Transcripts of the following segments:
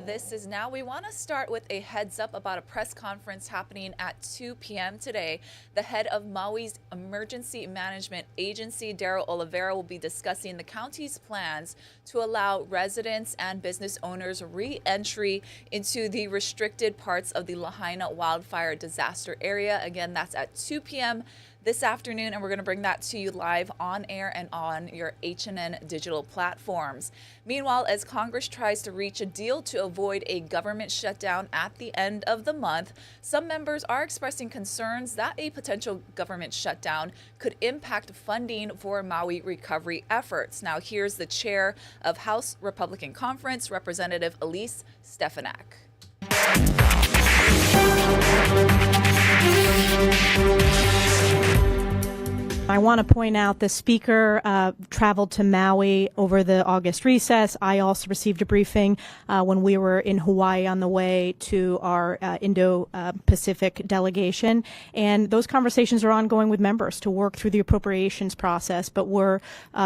This is Now. We want to start with a heads up about a press conference happening at 2 p.m. today. The head of Maui's Emergency Management Agency, Daryl Oliveira, will be discussing the county's plans to allow residents and business owners re-entry into the restricted parts of the Lahaina wildfire disaster area. Again, that's at 2 p.m. this afternoon, and we're going to bring that to you live on air and on your HNN digital platforms. Meanwhile, as Congress tries to reach a deal to avoid a government shutdown at the end of the month, some members are expressing concerns that a potential government shutdown could impact funding for Maui recovery efforts. Now, here's the chair of House Republican Conference, Representative Elise Stefanik. I want to point out the speaker traveled to Maui over the August recess. I also received a briefing when we were in Hawaii on the way to our Indo-Pacific delegation. And those conversations are ongoing with members to work through the appropriations process. But we're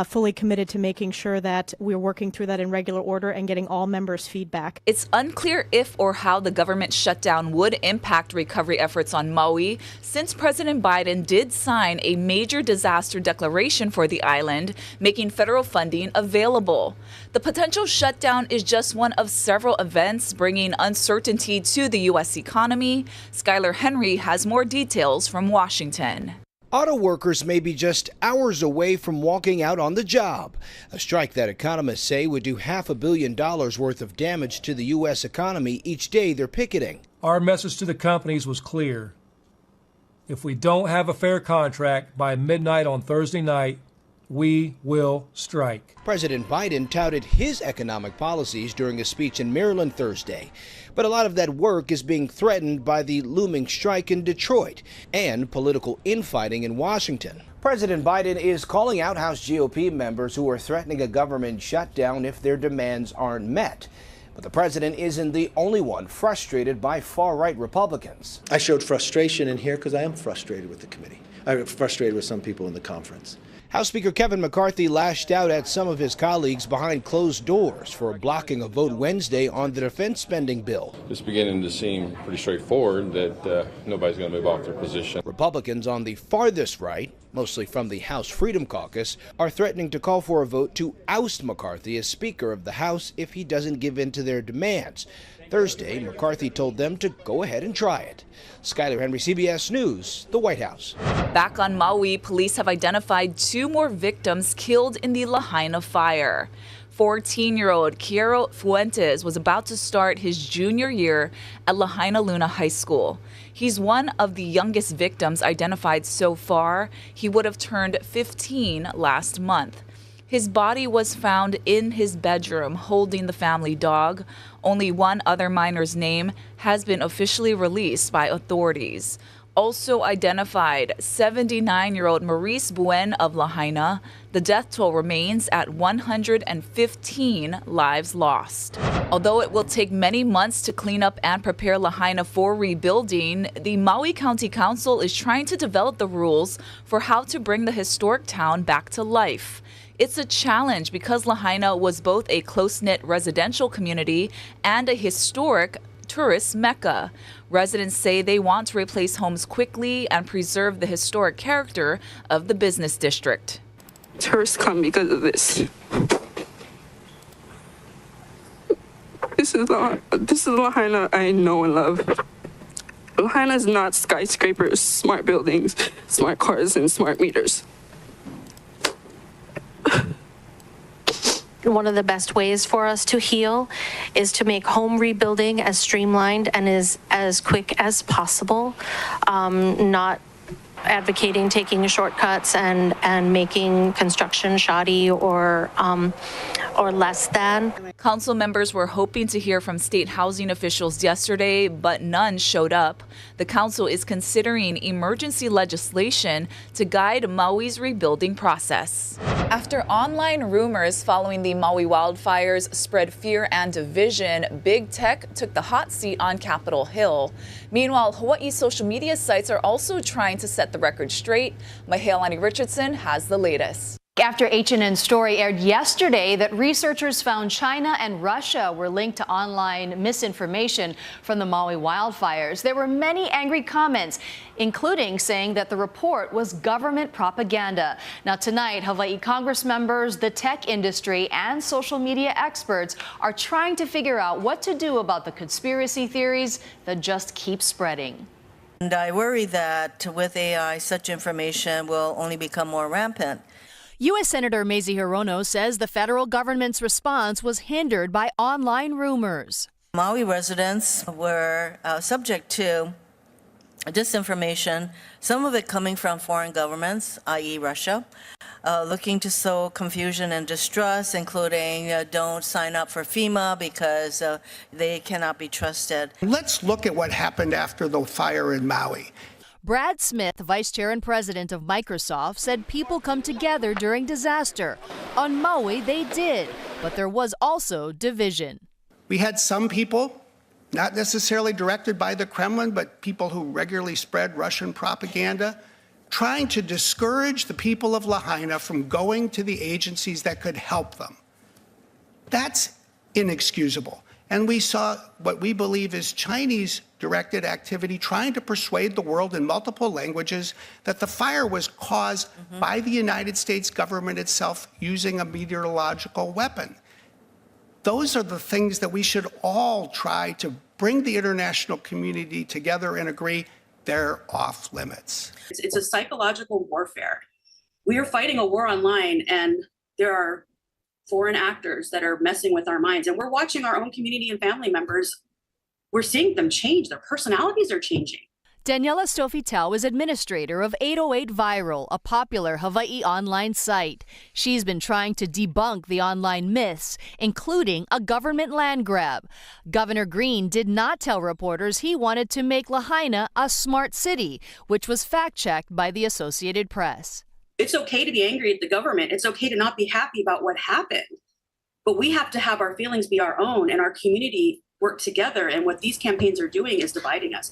fully committed to making sure that we're working through that in regular order and getting all members' feedback. It's unclear if or how the government shutdown would impact recovery efforts on Maui, since President Biden did sign a major disaster declaration for the island, making federal funding available. The potential shutdown is just one of several events bringing uncertainty to the U.S. economy. Skylar Henry has more details from Washington. Auto workers may be just hours away from walking out on the job. A strike that economists say would do $500 million worth of damage to the U.S. economy each day they're picketing. Our message to the companies was clear. If we don't have a fair contract by midnight on Thursday night, we will strike. President Biden touted his economic policies during a speech in Maryland Thursday. But a lot of that work is being threatened by the looming strike in Detroit and political infighting in Washington. President Biden is calling out House GOP members who are threatening a government shutdown if their demands aren't met. But the president isn't the only one frustrated by far-right Republicans. I showed frustration in here because I am frustrated with the committee. I'm frustrated with some people in the conference. House Speaker Kevin McCarthy lashed out at some of his colleagues behind closed doors for blocking a vote Wednesday on the defense spending bill. It's beginning to seem pretty straightforward that nobody's going to move off their position. Republicans on the farthest right, mostly from the House Freedom Caucus, are threatening to call for a vote to oust McCarthy as Speaker of the House if he doesn't give in to their demands. Thursday, McCarthy told them to go ahead and try it. Skylar Henry, CBS News, the White House. Back on Maui, police have identified 2 more victims killed in the Lahaina Fire. 14-year-old Quiero Fuentes was about to start his junior year at Lahaina Luna High School. He's one of the youngest victims identified so far. He would have turned 15 last month. His body was found in his bedroom holding the family dog. Only one other minor's name has been officially released by authorities. Also identified, 79-year-old Maurice Buen of Lahaina. The death toll remains at 115 lives lost. Although it will take many months to clean up and prepare Lahaina for rebuilding, the Maui County Council is trying to develop the rules for how to bring the historic town back to life. It's a challenge because Lahaina was both a close-knit residential community and a historic tourist mecca. Residents say they want to replace homes quickly and preserve the historic character of the business district. Tourists come because of this. This is the Lahaina I know and love. Lahaina is not skyscrapers, smart buildings, smart cars, and smart meters. One of the best ways for us to heal is to make home rebuilding as streamlined and as quick as possible, not advocating taking shortcuts and making construction shoddy or less than. Council members were hoping to hear from state housing officials yesterday, but none showed up. The council is considering emergency legislation to guide Maui's rebuilding process. After online rumors following the Maui wildfires spread fear and division, Big Tech took the hot seat on Capitol Hill. Meanwhile, Hawaii's social media sites are also trying to set the record straight. Mahealani Richardson has the latest. After HNN's story aired yesterday that researchers found China and Russia were linked to online misinformation from the Maui wildfires, there were many angry comments, including saying that the report was government propaganda. Now tonight, Hawaii Congress members, the tech industry, and social media experts are trying to figure out what to do about the conspiracy theories that just keep spreading. And I worry that with AI, such information will only become more rampant. U.S. Senator Mazie Hirono says the federal government's response was hindered by online rumors. Maui residents were subject to disinformation, some of it coming from foreign governments, i.e. Russia, looking to sow confusion and distrust, including don't sign up for FEMA because they cannot be trusted. Let's look at what happened after the fire in Maui. Brad Smith, vice chair and president of Microsoft, said people come together during disaster. On Maui, they did, but there was also division. We had some people, not necessarily directed by the Kremlin, but people who regularly spread Russian propaganda, trying to discourage the people of Lahaina from going to the agencies that could help them. That's inexcusable. And we saw what we believe is Chinese-directed activity trying to persuade the world in multiple languages that the fire was caused by the United States government itself using a meteorological weapon. Those are the things that we should all try to bring the international community together and agree they're off limits. It's a psychological warfare. We are fighting a war online, and there are foreign actors that are messing with our minds, and we're watching our own community and family members. We're seeing them change. Their personalities are changing. Daniela Stofitel is administrator of 808 Viral, a popular Hawaii online site. She's been trying to debunk the online myths, including a government land grab. Governor Green did not tell reporters he wanted to make Lahaina a smart city, which was fact-checked by the Associated Press. It's okay to be angry at the government. It's okay to not be happy about what happened. But we have to have our feelings be our own and our community work together. And what these campaigns are doing is dividing us.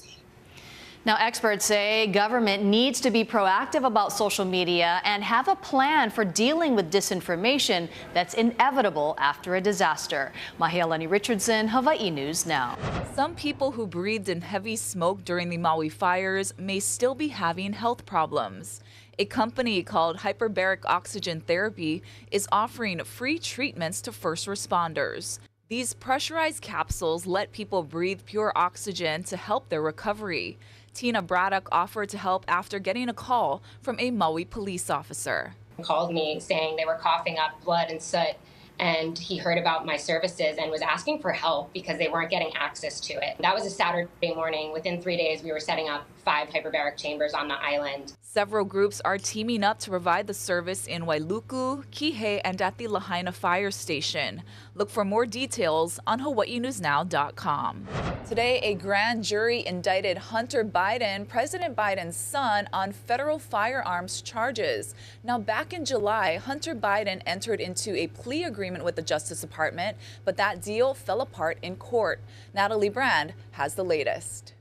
Now, experts say government needs to be proactive about social media and have a plan for dealing with disinformation that's inevitable after a disaster. Mahealani Richardson, Hawaii News Now. Some people who breathed in heavy smoke during the Maui fires may still be having health problems. A company called Hyperbaric Oxygen Therapy is offering free treatments to first responders. These pressurized capsules let people breathe pure oxygen to help their recovery. Tina Braddock offered to help after getting a call from a Maui police officer. He called me saying they were coughing up blood and soot, and he heard about my services and was asking for help because they weren't getting access to it. That was a Saturday morning. Within 3 days, we were setting up 5 hyperbaric chambers on the island. Several groups are teaming up to provide the service in Wailuku, Kihei, and at the Lahaina Fire Station. Look for more details on hawaiinewsnow.com. Today, a grand jury indicted Hunter Biden, President Biden's son, on federal firearms charges. Now, back in July, Hunter Biden entered into a plea agreement with the Justice Department, but that deal fell apart in court. Natalie Brand has the latest.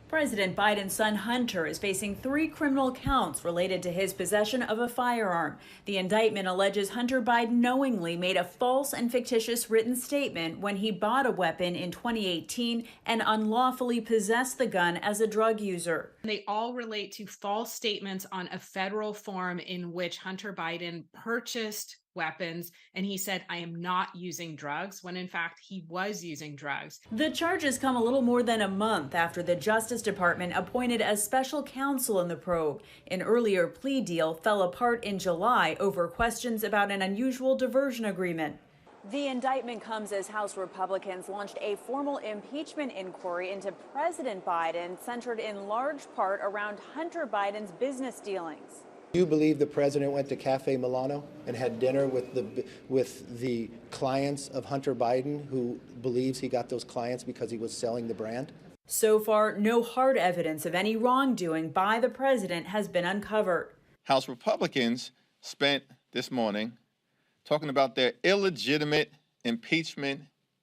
President Biden's son Hunter is facing 3 criminal counts related to his possession of a firearm. The indictment alleges Hunter Biden knowingly made a false and fictitious written statement when he bought a weapon in 2018 and unlawfully possessed the gun as a drug user. They all relate to false statements on a federal form in which Hunter Biden purchased weapons, and he said, "I am not using drugs," when in fact he was using drugs. The charges come a little more than a month after the Justice Department appointed a special counsel in the probe. An earlier plea deal fell apart in July over questions about an unusual diversion agreement. The indictment comes as House Republicans launched a formal impeachment inquiry into President Biden, centered in large part around Hunter Biden's business dealings. Do you believe the president went to Cafe Milano and had dinner with the clients of Hunter Biden, who believes he got those clients because he was selling the brand? So far, no hard evidence of any wrongdoing by the president has been uncovered. House Republicans spent this morning talking about their illegitimate impeachment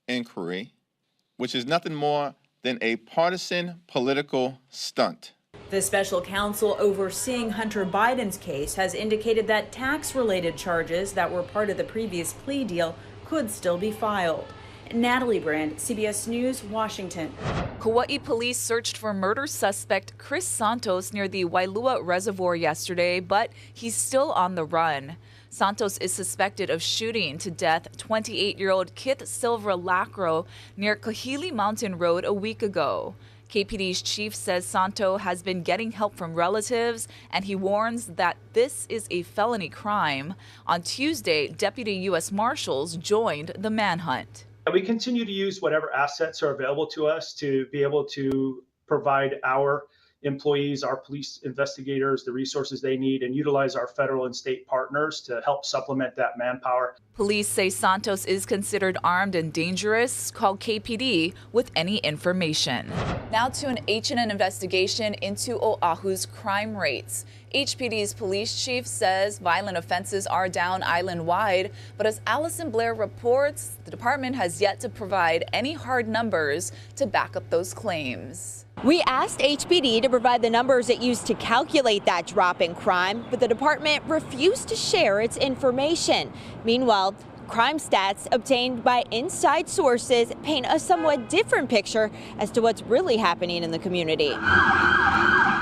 inquiry, which is nothing more than a partisan political stunt. The special counsel overseeing Hunter Biden's case has indicated that tax-related charges that were part of the previous plea deal could still be filed. Natalie Brand, CBS News, Washington. Kauai police searched for murder suspect Chris Santos near the Wailua Reservoir yesterday, but he's still on the run. Santos is suspected of shooting to death 28-year-old Kith Silva Lacro near Kahili Mountain Road a week ago. KPD's chief says Santo has been getting help from relatives, and he warns that this is a felony crime. On Tuesday, Deputy U.S. Marshals joined the manhunt. We continue to use whatever assets are available to us to be able to provide our employees, our police investigators, the resources they need, and utilize our federal and state partners to help supplement that manpower. Police say Santos is considered armed and dangerous. Call KPD with any information. Now to an H&N investigation into Oahu's crime rates. HPD's police chief says violent offenses are down island-wide, but as Allison Blair reports, the department has yet to provide any hard numbers to back up those claims. We asked HPD to provide the numbers it used to calculate that drop in crime, but the department refused to share its information. Meanwhile, crime stats obtained by inside sources paint a somewhat different picture as to what's really happening in the community.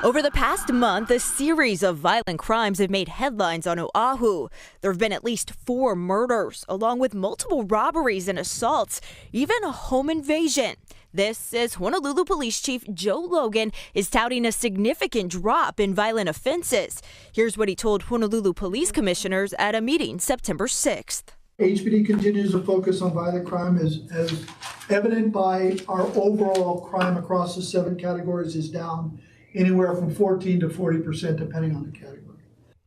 Over the past month, a series of violent crimes have made headlines on Oahu. There have been at least 4 murders, along with multiple robberies and assaults, even a home invasion. This as Honolulu Police Chief Joe Logan is touting a significant drop in violent offenses. Here's what he told Honolulu Police Commissioners at a meeting September 6th. HPD continues to focus on violent crime as evident by our overall crime across the 7 categories is down anywhere from 14 to 40% depending on the category.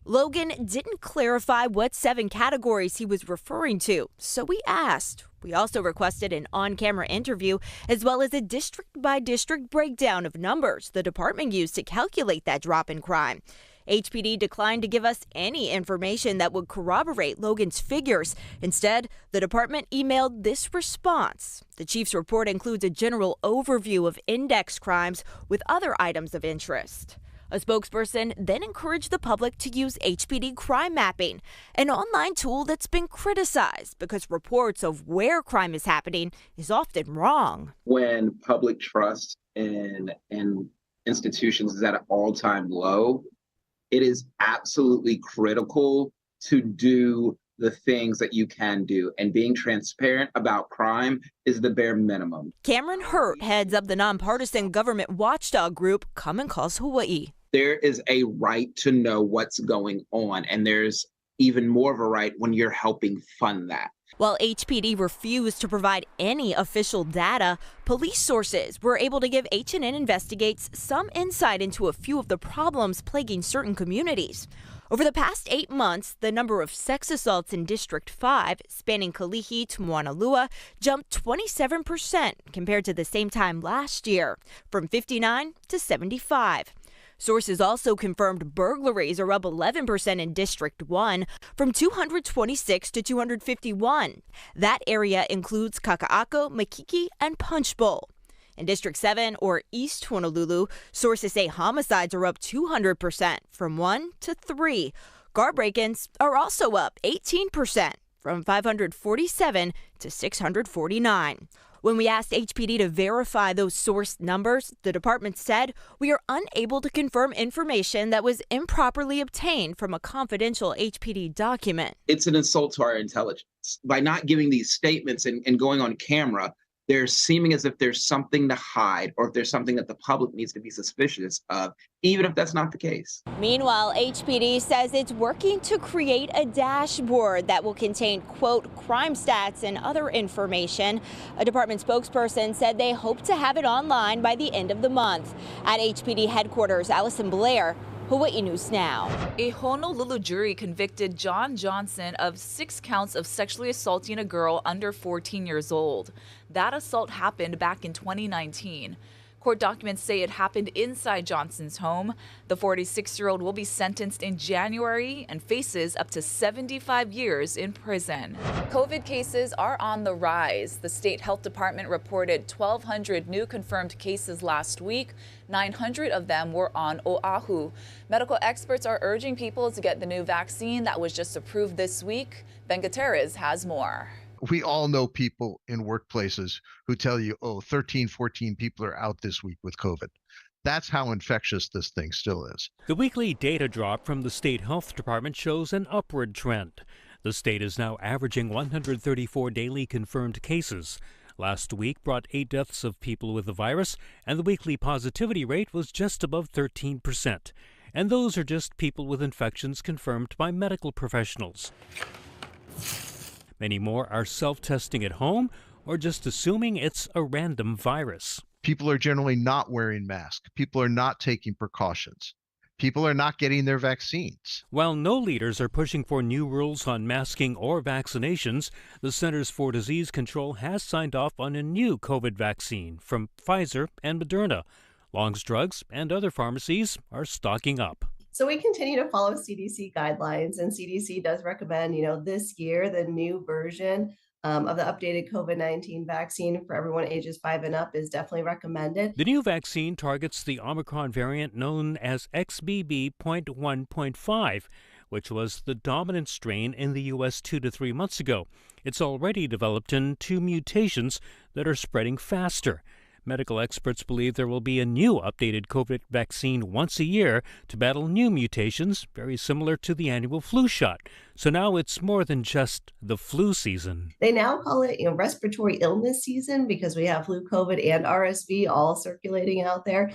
Logan didn't clarify what 7 categories he was referring to, so we asked. We also requested an on-camera interview as well as a district-by-district breakdown of numbers the department used to calculate that drop in crime. HPD declined to give us any information that would corroborate Logan's figures. Instead, the department emailed this response. The chief's report includes a general overview of index crimes with other items of interest. A spokesperson then encouraged the public to use HPD Crime Mapping, an online tool that's been criticized because reports of where crime is happening is often wrong. When public trust in institutions is at an all-time low, it is absolutely critical to do the things that you can do, and being transparent about crime is the bare minimum. Cameron Hurt heads up the nonpartisan government watchdog group Common Cause Hawaii. There is a right to know what's going on, and there's even more of a right when you're helping fund that. While HPD refused to provide any official data, police sources were able to give H&N Investigates some insight into a few of the problems plaguing certain communities. Over the past 8 months, the number of sex assaults in District 5, spanning Kalihi to Moanalua, jumped 27% compared to the same time last year, from 59 to 75. Sources also confirmed burglaries are up 11% in District 1, from 226 to 251. That area includes Kaka'ako, Makiki, and Punch Bowl. In District 7, or East Honolulu, sources say homicides are up 200%, from 1 to 3. Car break-ins are also up 18%, from 547 to 649. When we asked HPD to verify those source numbers, the department said we are unable to confirm information that was improperly obtained from a confidential HPD document. It's an insult to our intelligence. By not giving these statements and going on camera, they're seeming as if there's something to hide or if there's something that the public needs to be suspicious of, even if that's not the case. Meanwhile, HPD says it's working to create a dashboard that will contain, quote, crime stats and other information. A department spokesperson said they hope to have it online by the end of the month. At HPD headquarters, Allison Blair, Hawaii News Now. A Honolulu jury convicted John Johnson of 6 counts of sexually assaulting a girl under 14 years old. That assault happened back in 2019. Court documents say it happened inside Johnson's home. The 46-year-old will be sentenced in January and faces up to 75 years in prison. COVID cases are on the rise. The state health department reported 1,200 new confirmed cases last week. 900 of them were on Oahu. Medical experts are urging people to get the new vaccine that was just approved this week. Ben Gutierrez has more. We all know people in workplaces who tell you, 13, 14 people are out this week with COVID. That's how infectious this thing still is. The weekly data drop from the state health department shows an upward trend. The state is now averaging 134 daily confirmed cases. Last week brought 8 deaths of people with the virus, and the weekly positivity rate was just above 13%. And those are just people with infections confirmed by medical professionals. Many more are self-testing at home or just assuming it's a random virus. People are generally not wearing masks. People are not taking precautions. People are not getting their vaccines. While no leaders are pushing for new rules on masking or vaccinations, the Centers for Disease Control has signed off on a new COVID vaccine from Pfizer and Moderna. Long's Drugs and other pharmacies are stocking up. So we continue to follow CDC guidelines, and CDC does recommend, this year, the new version of the updated COVID-19 vaccine for everyone ages 5 and up is definitely recommended. The new vaccine targets the Omicron variant known as XBB.1.5, which was the dominant strain in the U.S. 2 to 3 months ago. It's already developed in 2 mutations that are spreading faster. Medical experts believe there will be a new updated COVID vaccine once a year to battle new mutations, very similar to the annual flu shot. So now it's more than just the flu season. They now call it respiratory illness season because we have flu, COVID, and RSV all circulating out there.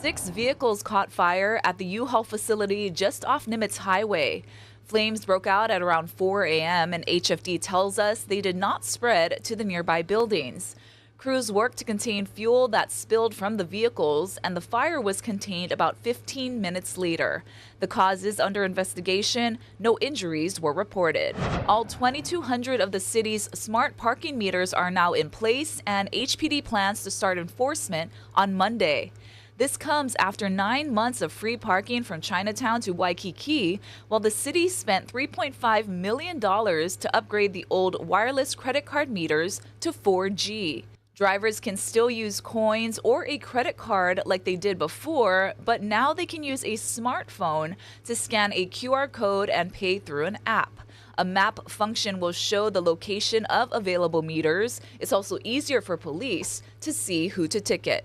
6 vehicles caught fire at the UHaul facility just off Nimitz Highway. Flames broke out at around 4 a.m. and HFD tells us they did not spread to the nearby buildings. Crews worked to contain fuel that spilled from the vehicles, and the fire was contained about 15 minutes later. The cause is under investigation. No injuries were reported. All 2,200 of the city's smart parking meters are now in place, and HPD plans to start enforcement on Monday. This comes after 9 months of free parking from Chinatown to Waikiki, while the city spent $3.5 million to upgrade the old wireless credit card meters to 4G. Drivers can still use coins or a credit card like they did before, but now they can use a smartphone to scan a QR code and pay through an app. A map function will show the location of available meters. It's also easier for police to see who to ticket.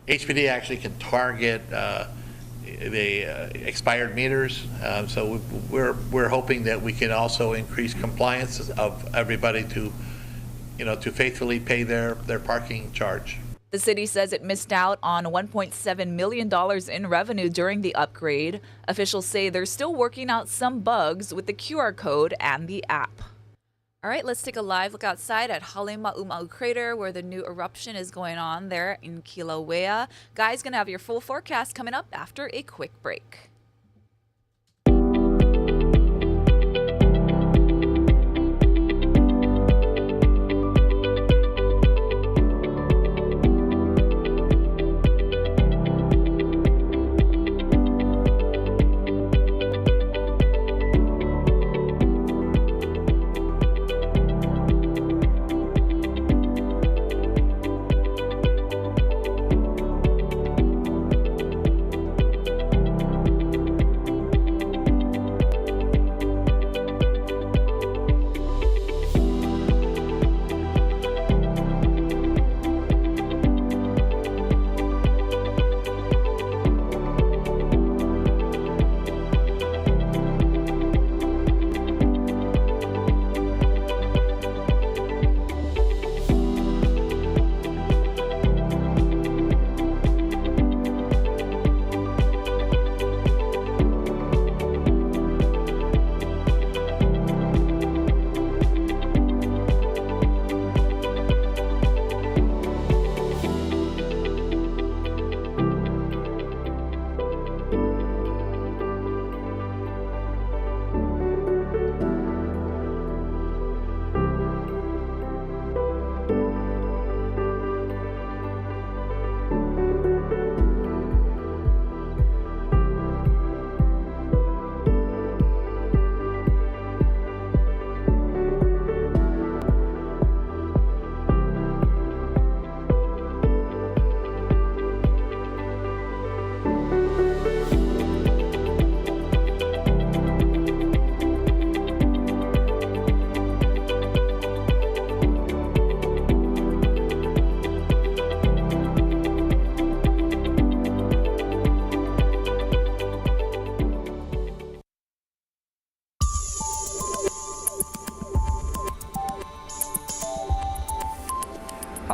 HPD actually can target the expired meters, so we're hoping that we can also increase compliance of everybody to faithfully pay their parking charge. The city says it missed out on $1.7 million in revenue during the upgrade. Officials say they're still working out some bugs with the QR code and the app. All right, let's take a live look outside at Halema'uma'u Crater, where the new eruption is going on there in Kilauea. Guys, going to have your full forecast coming up after a quick break.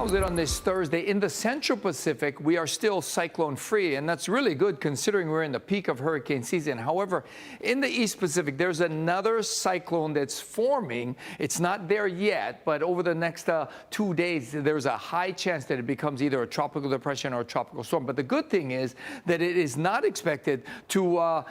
calls it on this Thursday. In the Central Pacific, we are still cyclone free, and that's really good considering we're in the peak of hurricane season. However, in the East Pacific, there's another cyclone that's forming. It's not there yet, but over the next 2 days, there's a high chance that it becomes either a tropical depression or a tropical storm. But the good thing is that it is not expected to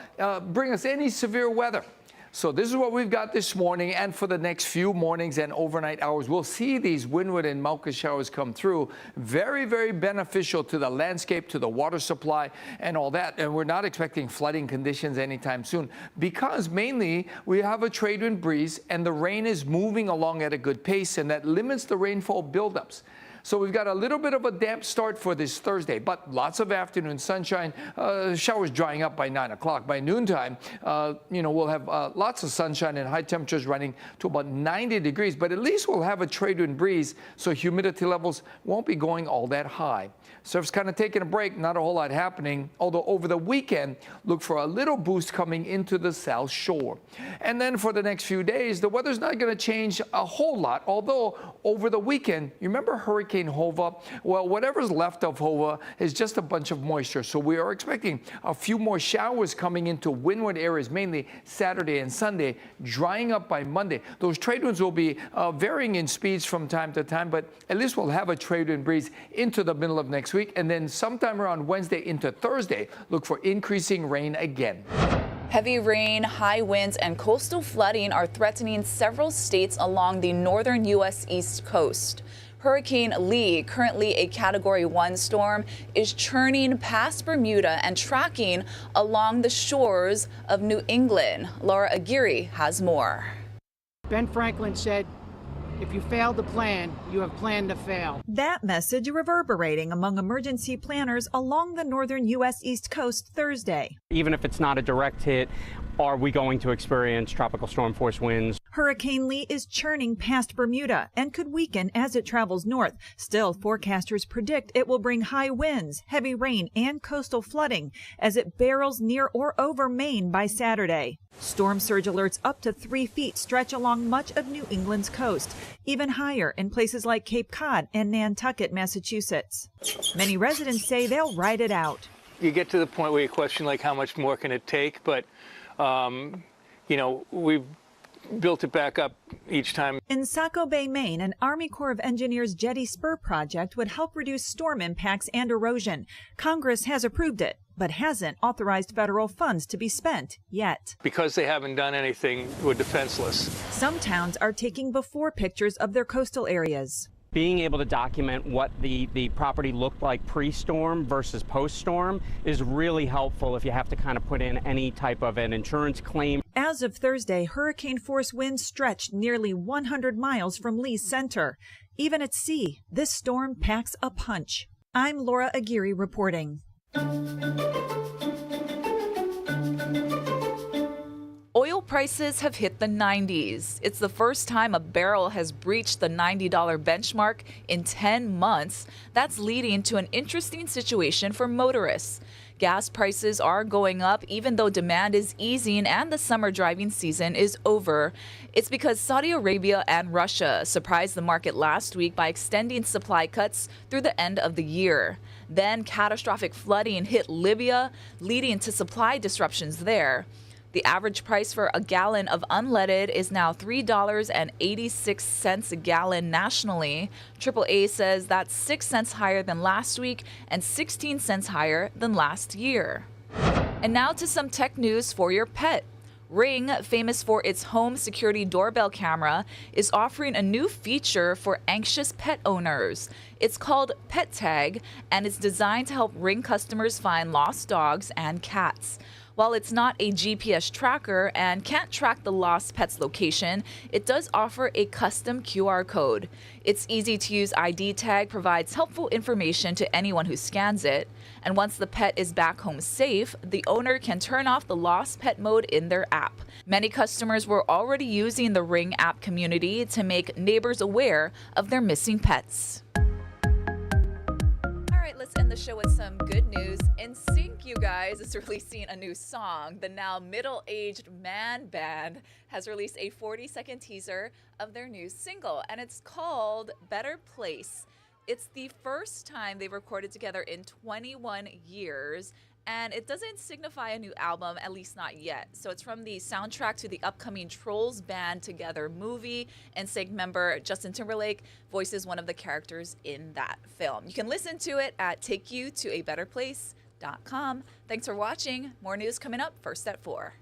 bring us any severe weather. So this is what we've got this morning, and for the next few mornings and overnight hours, we'll see these windward and Mauka showers come through. Very, very beneficial to the landscape, to the water supply, and all that. And we're not expecting flooding conditions anytime soon because mainly we have a trade wind breeze and the rain is moving along at a good pace, and that limits the rainfall buildups. So we've got a little bit of a damp start for this Thursday, but lots of afternoon sunshine, showers drying up by 9 o'clock. By noontime, we'll have lots of sunshine and high temperatures running to about 90 degrees, but at least we'll have a trade wind breeze, so humidity levels won't be going all that high. Surf's kind of taking a break, not a whole lot happening, although over the weekend, look for a little boost coming into the South Shore. And then for the next few days, the weather's not going to change a whole lot, although over the weekend, you remember Hurricane Hova? Well, whatever's left of Hova is just a bunch of moisture, so we are expecting a few more showers coming into windward areas, mainly Saturday and Sunday, drying up by Monday. Those trade winds will be varying in speeds from time to time, but at least we'll have a trade wind breeze into the middle of next week, and then sometime around Wednesday into Thursday, look for increasing rain again. Heavy rain, high winds, and coastal flooding are threatening several states along the northern U.S. East Coast. Hurricane Lee, currently a Category 1 storm, is churning past Bermuda and tracking along the shores of New England. Laura Aguirre has more. Ben Franklin said, "If you fail to plan, you have planned to fail." That message reverberating among emergency planners along the northern U.S. East Coast Thursday. Even if it's not a direct hit, are we going to experience tropical storm force winds? Hurricane Lee is churning past Bermuda and could weaken as it travels north. Still, forecasters predict it will bring high winds, heavy rain, and coastal flooding as it barrels near or over Maine by Saturday. Storm surge alerts up to 3 feet stretch along much of New England's coast, even higher in places like Cape Cod and Nantucket, Massachusetts. Many residents say they'll ride it out. You get to the point where you question, like, how much more can it take? But, we've built it back up each time. In Saco Bay, Maine, an Army Corps of Engineers jetty spur project would help reduce storm impacts and erosion. Congress has approved it, but hasn't authorized federal funds to be spent yet. Because they haven't done anything, we're defenseless. Some towns are taking before pictures of their coastal areas. Being able to document what the property looked like pre-storm versus post-storm is really helpful if you have to kind of put in any type of an insurance claim. As of Thursday, hurricane-force winds stretched nearly 100 miles from Lee's center. Even at sea, this storm packs a punch. I'm Laura Aguirre reporting. Oil prices have hit the 90s. It's the first time a barrel has breached the $90 benchmark in 10 months. That's leading to an interesting situation for motorists. Gas prices are going up even though demand is easing and the summer driving season is over. It's because Saudi Arabia and Russia surprised the market last week by extending supply cuts through the end of the year. Then catastrophic flooding hit Libya, leading to supply disruptions there. The average price for a gallon of unleaded is now $3.86 a gallon nationally. AAA says that's 6 cents higher than last week and 16 cents higher than last year. And now to some tech news for your pet. Ring, famous for its home security doorbell camera, is offering a new feature for anxious pet owners. It's called Pet Tag, and it's designed to help Ring customers find lost dogs and cats. While it's not a GPS tracker and can't track the lost pet's location, it does offer a custom QR code. Its easy-to-use ID tag provides helpful information to anyone who scans it. And once the pet is back home safe, the owner can turn off the lost pet mode in their app. Many customers were already using the Ring app community to make neighbors aware of their missing pets. Let's end the show with some good news. NSYNC, you guys, is releasing a new song. The now middle-aged man band has released a 40-second teaser of their new single, and it's called Better Place. It's the first time they've recorded together in 21 years, and it doesn't signify a new album, at least not yet. So it's from the soundtrack to the upcoming Trolls Band Together movie, and NSYNC member Justin Timberlake voices one of the characters in that film. You can listen to it at takeyoutobetterplace.com. Thanks for watching. More news coming up first at 4.